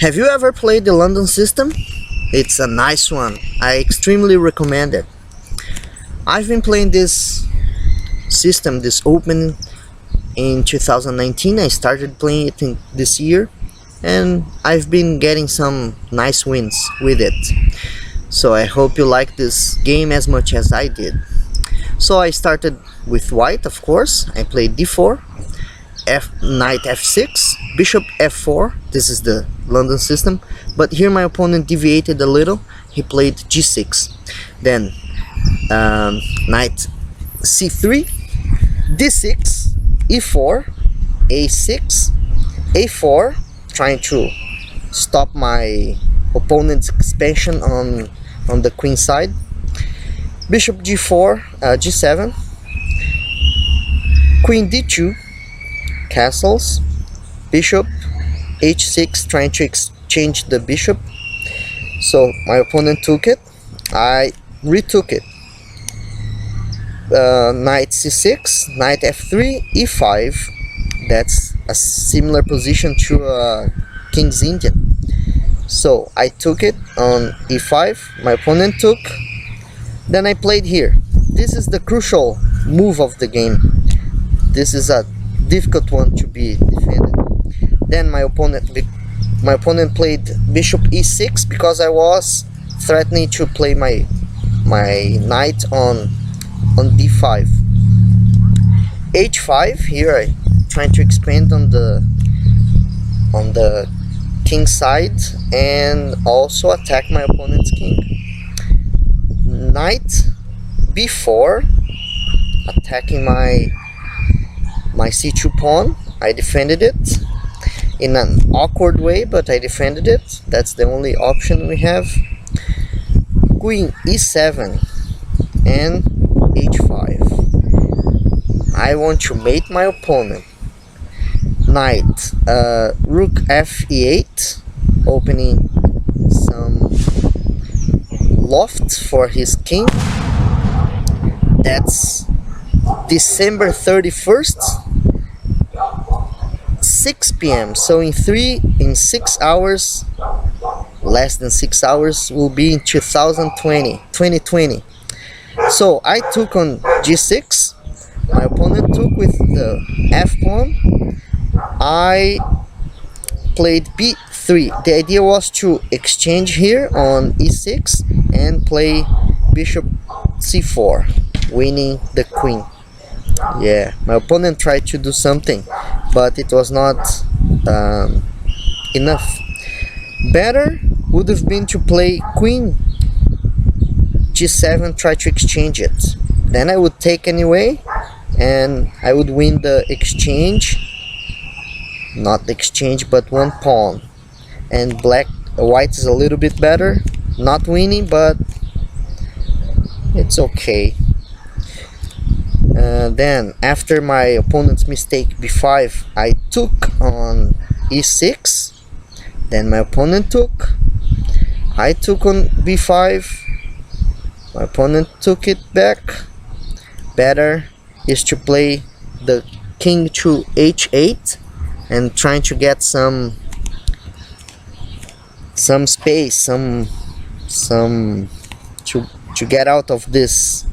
Have you ever played the London system? It's a nice one. I extremely recommend it. I've been playing this system, this open, in 2019. I started playing it this year, and I've been getting some nice wins with it. So I hope you like this game as much as I did. So I started with white, of course. I played d4, knight f6, bishop f4. This is the London system, but here my opponent deviated a little. He played g6, then knight c3, d6, e4, a6, a4, trying to stop my opponent's expansion on the queen side. Bishop g4, g7, queen d2, castles, bishop h6, trying to exchange the bishop. So my opponent took it, I retook it. Knight c6, knight f3, e5. That's a similar position to King's Indian. So I took it on e5, my opponent took, then I played here. This is the crucial move of the game. This is a difficult one to be defended. Then my opponent played bishop e6 because I was threatening to play my knight on d5. h5, here I trying to expand on the king side and also attack my opponent's king. Knight b4, attacking my c2 pawn. I defended it in an awkward way, but I defended it. That's the only option we have. Queen e7 and h5. I want to mate my opponent. Knight, rook f8, opening some loft for his king. That's December 31st, 6 p.m. So in 6 hours, less than 6 hours, will be in 2020. So I took on g6, my opponent took with the f pawn. I played b3. The idea was to exchange here on e6 and play bishop c4, winning the queen. Yeah, my opponent tried to do something, but it was not enough. Better would have been to play queen g7, try to exchange it. Then I would take anyway, and I would win the exchange. Not the exchange, but one pawn. And white is a little bit better. Not winning, but it's okay. Then after my opponent's mistake b5, I took on e6. Then my opponent took. I took on b5. My opponent took it back. Better is to play the king to h8 and trying to get some space, some to get out of this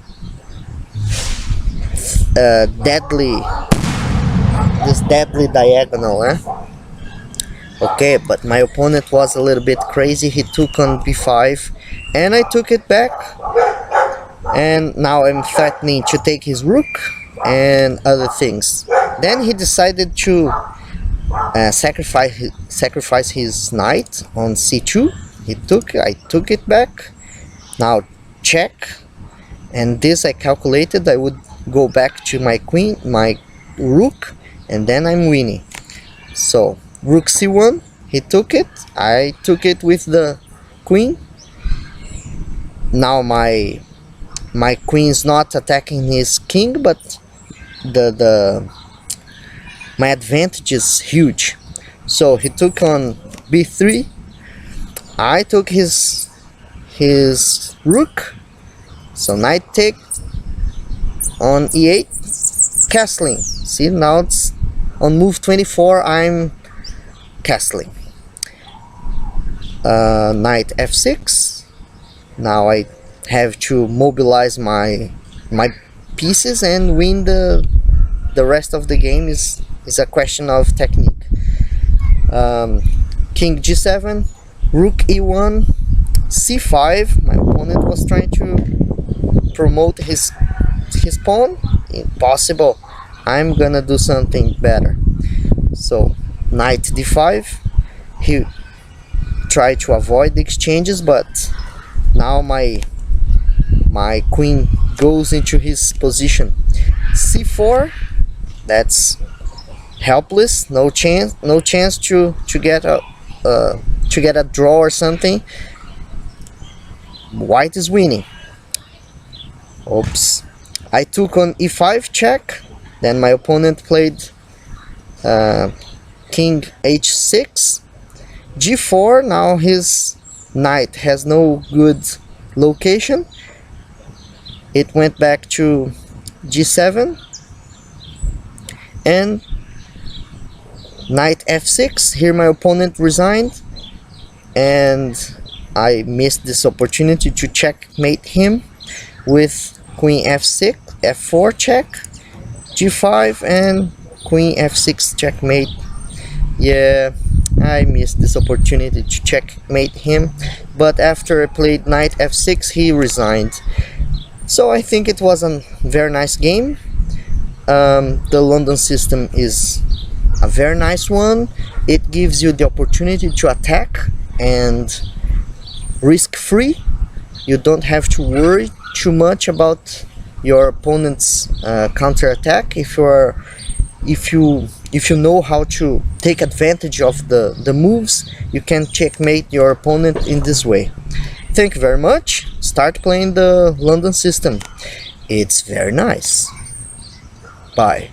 deadly diagonal. Okay, but my opponent was a little bit crazy. He took on b5 and I took it back, and now I'm threatening to take his rook and other things. Then he decided to sacrifice his knight on c2. I took it back. Now check, and this I calculated I would go back to my queen, my rook, and then I'm winning. So rook c1, he took it, I took it with the queen. Now my queen's not attacking his king, but my advantage is huge. So he took on b3, I took his rook. So knight take on e8, castling. See, now it's on move 24, I'm castling. knight f6. Now I have to mobilize my pieces and win the rest of the game. Is a question of technique. King g7, rook e1, c5. My opponent was trying to promote his pawn. Impossible. I'm gonna do something better. So knight d5. He tried to avoid the exchanges, but now my queen goes into his position. c4. That's helpless. No chance to get a draw or something. White is winning. Oops. I took on e5 check. Then my opponent played king h6, g4. Now his knight has no good location. It went back to g7 and knight f6. Here my opponent resigned and I missed this opportunity to checkmate him with queen f6, f4 check, g5 and queen f6 checkmate. Yeah, I missed this opportunity to checkmate him, but after I played knight f6 he resigned. So I think it was a very nice game. The London system is a very nice one. It gives you the opportunity to attack and risk free. You don't have to worry too much about your opponent's counter attack. If you know how to take advantage of the moves, you can checkmate your opponent in this way. Thank you very much. Start playing the London system. It's very nice. Bye.